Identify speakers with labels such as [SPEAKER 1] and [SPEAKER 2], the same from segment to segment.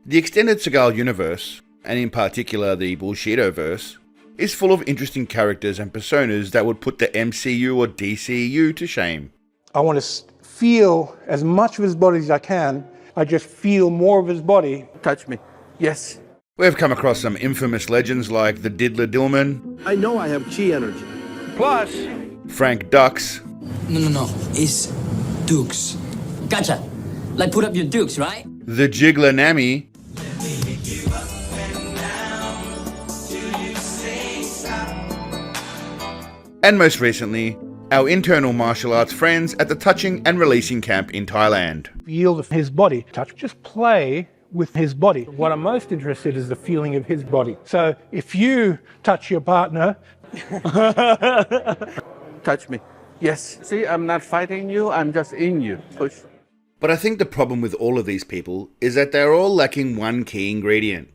[SPEAKER 1] The extended Seagal universe, and in particular the Bullshido verse, is full of interesting characters and personas that would put the MCU or DCU to shame.
[SPEAKER 2] I want to feel as much of his body as I can. I just feel more of his body.
[SPEAKER 3] Touch me. Yes.
[SPEAKER 1] We've come across some infamous legends like the Diddler Dillman.
[SPEAKER 3] I know I have chi energy.
[SPEAKER 4] Plus,
[SPEAKER 1] Frank Dux.
[SPEAKER 5] No. It's dukes.
[SPEAKER 6] Gotcha. Like put up your dukes, right?
[SPEAKER 1] The Jiggler Nami. And most recently, our internal martial arts friends at the touching and releasing camp in Thailand.
[SPEAKER 2] Feel his body. Touch. Just play with his body. What I'm most interested in is the feeling of his body. So if you touch your partner...
[SPEAKER 3] Touch me. Yes. See, I'm not fighting you, I'm just in you. Push.
[SPEAKER 1] But I think the problem with all of these people is that they're all lacking one key ingredient.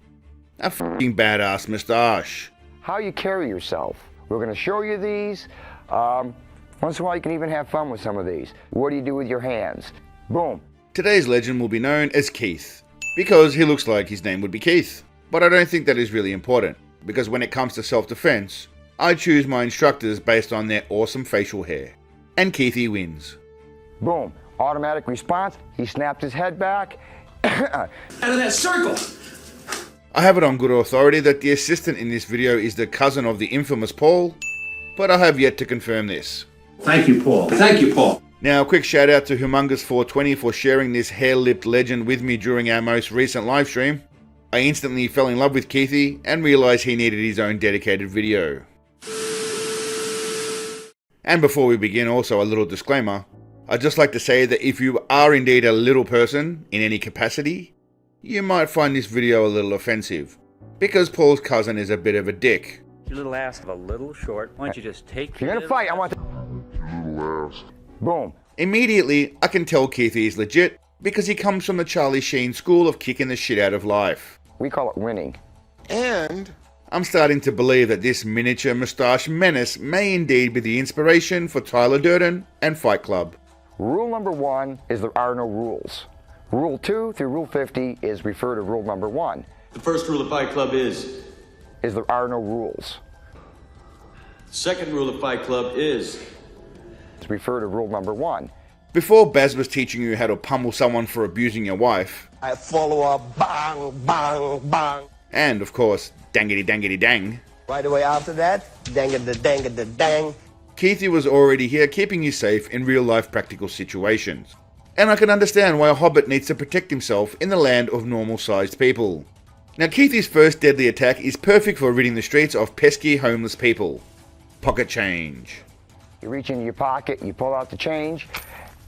[SPEAKER 1] A f***ing badass moustache.
[SPEAKER 4] how you carry yourself. We're going to show you these. Once in a while, you can even have fun with some of these. What do you do with your hands? Boom.
[SPEAKER 1] Today's legend will be known as Keith, because he looks like his name would be Keith. But I don't think that is really important, because when it comes to self-defense, I choose my instructors based on their awesome facial hair. And Keithy wins.
[SPEAKER 4] Boom. Automatic response. He snapped his head back.
[SPEAKER 5] Out of that circle!
[SPEAKER 1] I have it on good authority that the assistant in this video is the cousin of the infamous Paul, but I have yet to confirm this.
[SPEAKER 5] Thank you, Paul. Thank you, Paul.
[SPEAKER 1] Now, a quick shout out to Humongous420 for sharing this hair-lipped legend with me during our most recent live stream. I instantly fell in love with Keithy and realised he needed his own dedicated video. And before we begin, also a little disclaimer. I'd just like to say that if you are indeed a little person in any capacity, you might find this video a little offensive, because Paul's cousin is a bit of a dick.
[SPEAKER 7] Your little ass is a little short. Why don't you just take
[SPEAKER 4] If you're going to fight, I want the... Boom.
[SPEAKER 1] Immediately, I can tell Keithy is legit, because he comes from the Charlie Sheen school of kicking the shit out of life.
[SPEAKER 4] We call it winning.
[SPEAKER 1] And I'm starting to believe that this miniature moustache menace may indeed be the inspiration for Tyler Durden and Fight Club.
[SPEAKER 4] Rule number 1 is there are no rules. Rule 2 through Rule 50 is refer to Rule number 1.
[SPEAKER 8] The first rule of Fight Club is
[SPEAKER 4] there are no rules.
[SPEAKER 8] Second rule of Fight Club is
[SPEAKER 4] Refer to Rule number 1.
[SPEAKER 1] Before Bas was teaching you how to pummel someone for abusing your wife,
[SPEAKER 3] I follow up, bang, bang, bang.
[SPEAKER 1] and of course, dangity dangity dang,
[SPEAKER 3] Right away after that, dang.
[SPEAKER 1] Keithy was already here keeping you safe in real life practical situations. And I can understand why a hobbit needs to protect himself in the land of normal sized people. Now Keithy's first deadly attack is perfect for ridding the streets of pesky homeless people. Pocket change.
[SPEAKER 4] You reach into your pocket, you pull out the change,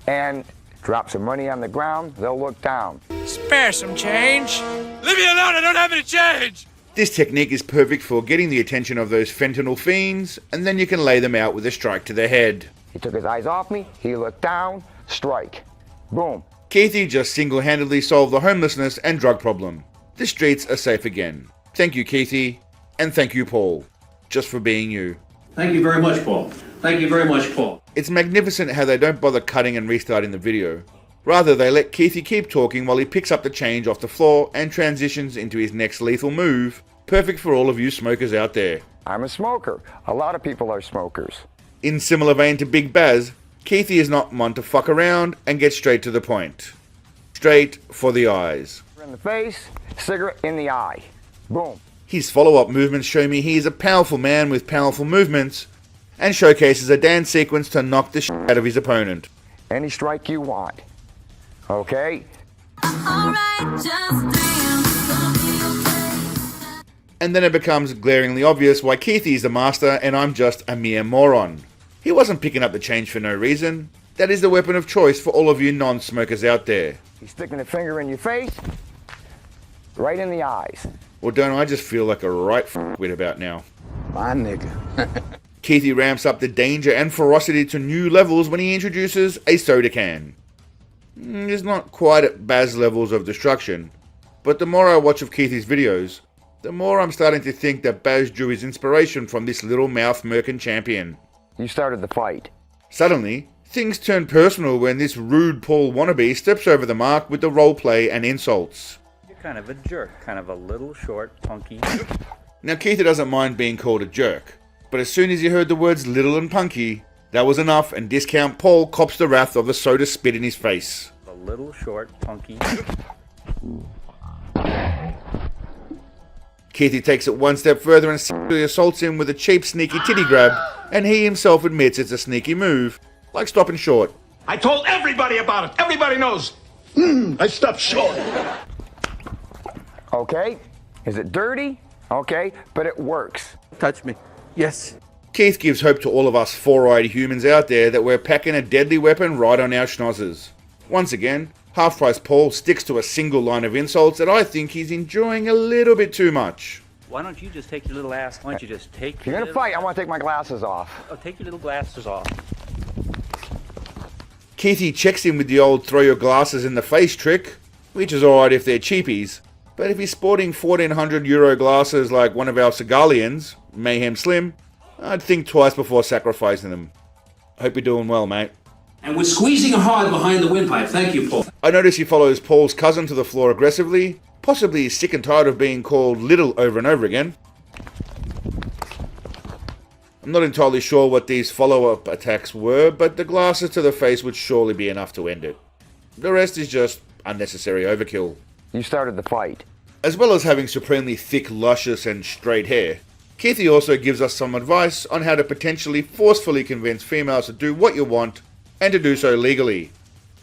[SPEAKER 4] and drop some money on the ground, they'll look down.
[SPEAKER 9] Spare some change. Leave me alone, I don't have any change.
[SPEAKER 1] This technique is perfect for getting the attention of those fentanyl fiends, and then you can lay them out with a strike to the head.
[SPEAKER 4] He took his eyes off me, he looked down, strike. Boom.
[SPEAKER 1] Keithy just single-handedly solved the homelessness and drug problem. The streets are safe again. Thank you, Keithy, and thank you, Paul, just for being you.
[SPEAKER 5] Thank you very much, Paul. Thank you very much, Paul.
[SPEAKER 1] It's magnificent how they don't bother cutting and restarting the video. Rather, they let Keithy keep talking while he picks up the change off the floor and transitions into his next lethal move, perfect for all of you smokers out there.
[SPEAKER 4] I'm a smoker. A lot of people are smokers.
[SPEAKER 1] In similar vein to Big Baz, Keithy is not one to fuck around and get straight to the point. Straight for the eyes.
[SPEAKER 4] In the face, cigarette in the eye. Boom.
[SPEAKER 1] His follow-up movements show me he is a powerful man with powerful movements, and showcases a dance sequence to knock the shit out of his opponent.
[SPEAKER 4] Any strike you want. Okay?
[SPEAKER 1] And then it becomes glaringly obvious why Keithy is the master and I'm just a mere moron. He wasn't picking up the change for no reason. That is the weapon of choice for all of you non-smokers out there.
[SPEAKER 4] He's sticking a finger in your face, right in the eyes.
[SPEAKER 1] Or don't I just feel like a right f***wit about now?
[SPEAKER 3] My nigga.
[SPEAKER 1] Keithy ramps up the danger and ferocity to new levels when he introduces a soda can. It's not quite at Baz levels of destruction, but the more I watch of Keithy's videos, the more I'm starting to think that Baz drew his inspiration from this little mouth merkin champion.
[SPEAKER 4] You started the fight.
[SPEAKER 1] Suddenly, things turn personal when this rude Paul wannabe steps over the mark with the roleplay and insults.
[SPEAKER 7] kind of a jerk, kind of a little short, punky.
[SPEAKER 1] Now Keithy doesn't mind being called a jerk, but as soon as he heard the words little and punky, that was enough, and Discount Paul cops the wrath of the soda spit in his face.
[SPEAKER 7] A little short, punky.
[SPEAKER 1] Keithy takes it one step further and sexually assaults him with a cheap sneaky titty grab, and he himself admits it's a sneaky move, like stopping short.
[SPEAKER 9] I told everybody about it. Everybody knows. I stopped short.
[SPEAKER 4] Okay, is it dirty? Okay, but it works.
[SPEAKER 3] Touch me. Yes.
[SPEAKER 1] Keith gives hope to all of us four-eyed humans out there that we're packing a deadly weapon right on our schnozzers. Once again, Half-Price Paul sticks to a single line of insults that I think he's enjoying a little bit too much.
[SPEAKER 7] Why don't you just take your little ass? Why don't you just take
[SPEAKER 4] If you're gonna fight, I want to take my glasses off.
[SPEAKER 7] Oh, take your little glasses off.
[SPEAKER 1] Keithy checks him with the old throw your glasses in the face trick, which is alright if they're cheapies, but if he's sporting €1,400 glasses like one of our Seagalians, Mayhem Slim, I'd think twice before sacrificing them. Hope you're doing well, mate.
[SPEAKER 5] And with squeezing hard behind the windpipe. Thank you, Paul.
[SPEAKER 1] I notice he follows Paul's cousin to the floor aggressively, possibly he's sick and tired of being called little over and over again. I'm not entirely sure what these follow-up attacks were, but the glasses to the face would surely be enough to end it. The rest is just unnecessary overkill.
[SPEAKER 4] You started the fight.
[SPEAKER 1] As well as having supremely thick, luscious and straight hair, Keithy also gives us some advice on how to potentially forcefully convince females to do what you want, and to do so legally.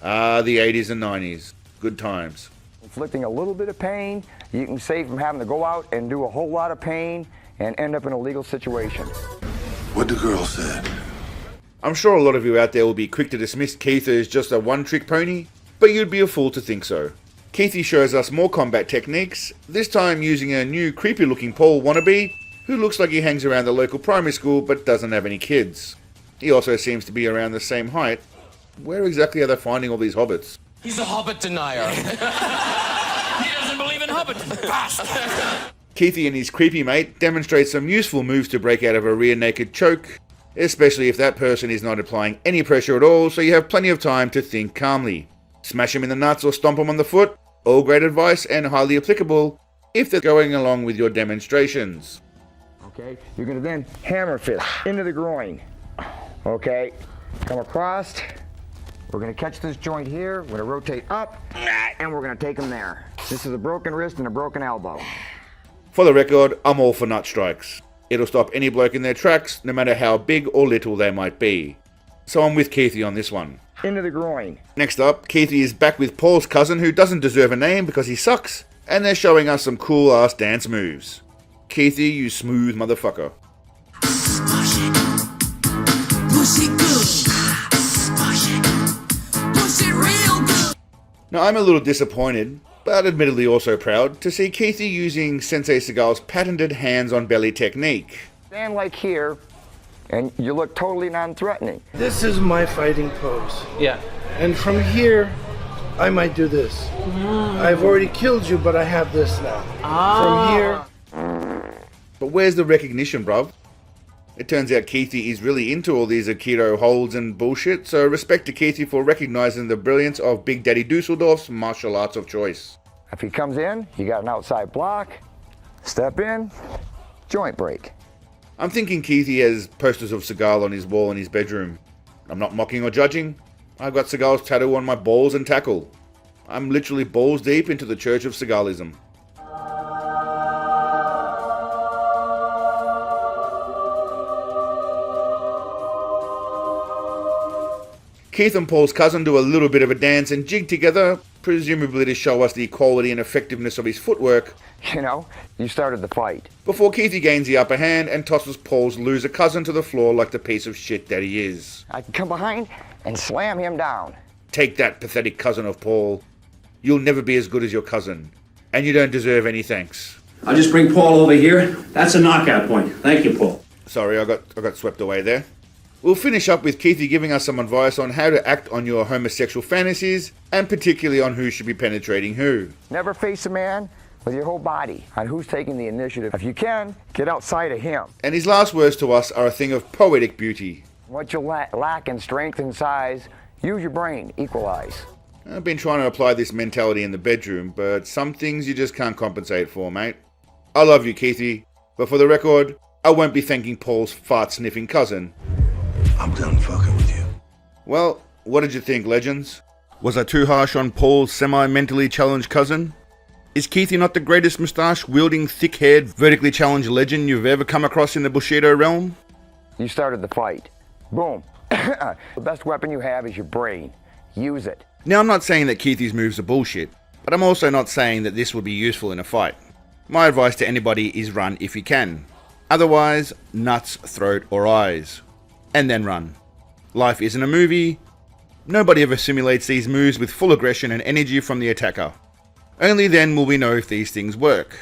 [SPEAKER 1] Ah, the 80s and 90s. Good times.
[SPEAKER 4] Inflicting a little bit of pain, you can save from having to go out and do a whole lot of pain and end up in a legal situation.
[SPEAKER 9] What the girl said.
[SPEAKER 1] I'm sure a lot of you out there will be quick to dismiss Keithy as just a one-trick pony, but you'd be a fool to think so. Keithy shows us more combat techniques, this time using a new creepy-looking Paul wannabe, who looks like he hangs around the local primary school but doesn't have any kids. He also seems to be around the same height. Where exactly are they finding all these hobbits?
[SPEAKER 9] He's a Hobbit denier. He doesn't believe in Hobbits. Bastard.
[SPEAKER 1] Keithy and his creepy mate demonstrate some useful moves to break out of a rear naked choke, especially if that person is not applying any pressure at all, so you have plenty of time to think calmly. Smash him in the nuts or stomp him on the foot, all great advice and highly applicable if they're going along with your demonstrations.
[SPEAKER 4] Okay, you're gonna then hammer fist into the groin. Okay, come across. We're gonna catch this joint here, we're gonna rotate up, and we're gonna take him there. This is a broken wrist and a broken elbow.
[SPEAKER 1] For the record, I'm all for nut strikes. It'll stop any bloke in their tracks, no matter how big or little they might be. So I'm with Keithy on this one.
[SPEAKER 4] Into the groin.
[SPEAKER 1] Next up, Keithy is back with Paul's cousin who doesn't deserve a name because he sucks, and they're showing us some cool ass dance moves. Keithy, you smooth motherfucker. Now I'm a little disappointed, but admittedly also proud, to see Keithy using Sensei Seagal's patented hands-on-belly technique.
[SPEAKER 4] Stand like here, and you look totally non-threatening.
[SPEAKER 10] This is my fighting pose.
[SPEAKER 3] Yeah.
[SPEAKER 10] And from here, I might do this. I've already killed you, but I have this now. From here...
[SPEAKER 1] But where's the recognition, bruv? It turns out Keithy is really into all these Aikido holds and bullshit, so respect to Keithy for recognizing the brilliance of Big Daddy Dusseldorf's martial arts of choice.
[SPEAKER 4] If he comes in, you got an outside block, step in, joint break.
[SPEAKER 1] I'm thinking Keithy has posters of Seagal on his wall in his bedroom. I'm not mocking or judging. I've got Seagal's tattoo on my balls and tackle. I'm literally balls deep into the Church of Seagalism. Keith and Paul's cousin do a little bit of a dance and jig together, presumably to show us the quality and effectiveness of his footwork.
[SPEAKER 4] You know, you started the fight.
[SPEAKER 1] Before Keithy gains the upper hand and tosses Paul's loser cousin to the floor like the piece of shit that he is.
[SPEAKER 4] I can come behind and slam him down.
[SPEAKER 1] Take that, pathetic cousin of Paul. You'll never be as good as your cousin, and you don't deserve any thanks.
[SPEAKER 5] I'll just bring Paul over here. That's a knockout point. Thank you, Paul.
[SPEAKER 1] Sorry, I got swept away there. We'll finish up with Keithy giving us some advice on how to act on your homosexual fantasies, and particularly on who should be penetrating who.
[SPEAKER 4] Never face a man with your whole body on who's taking the initiative. If you can, get outside of him.
[SPEAKER 1] And his last words to us are a thing of poetic beauty.
[SPEAKER 4] What you lack in strength and size, use your brain, equalize.
[SPEAKER 1] I've been trying to apply this mentality in the bedroom, but some things you just can't compensate for, mate. I love you, Keithy, but for the record, I won't be thanking Paul's fart-sniffing cousin.
[SPEAKER 10] I'm done fucking with you.
[SPEAKER 1] Well, what did you think, legends? Was I too harsh on Paul's semi-mentally challenged cousin? Is Keithy not the greatest moustache-wielding, thick-haired, vertically challenged legend you've ever come across in the Bullshido realm?
[SPEAKER 4] You started the fight. Boom. The best weapon you have is your brain. Use it.
[SPEAKER 1] Now, I'm not saying that Keithy's moves are bullshit, but I'm also not saying that this would be useful in a fight. My advice to anybody is run if you can. Otherwise, nuts, throat, or eyes. And then run. Life isn't a movie. Nobody ever simulates these moves with full aggression and energy from the attacker. Only then will we know if these things work.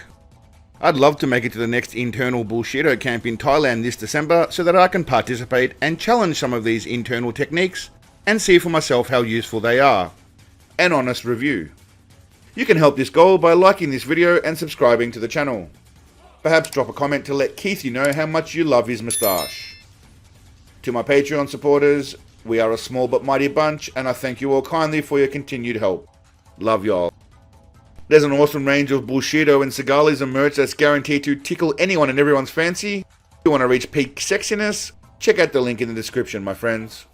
[SPEAKER 1] I'd love to make it to the next internal Bullshido camp in Thailand this December so that I can participate and challenge some of these internal techniques and see for myself how useful they are. An honest review. You can help this goal by liking this video and subscribing to the channel. Perhaps drop a comment to let Keithy know how much you love his moustache. To my Patreon supporters, we are a small but mighty bunch, and I thank you all kindly for your continued help. Love y'all. There's an awesome range of Bullshido and Seagalian merch that's guaranteed to tickle anyone and everyone's fancy. If you want to reach peak sexiness, check out the link in the description, my friends.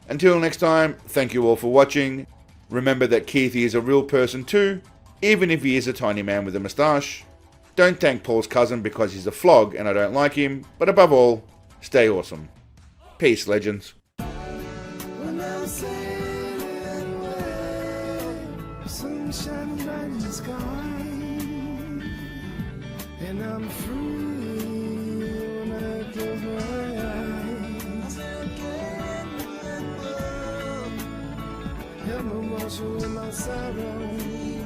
[SPEAKER 1] Until next time, thank you all for watching. Remember that Keithy is a real person too, even if he is a tiny man with a moustache. Don't thank Paul's cousin because he's a flog and I don't like him, but above all, stay awesome. Peace, legends.
[SPEAKER 10] Sunshine bright in the sky, and I'm free when I close my eyes. Help me wash away my sorrow.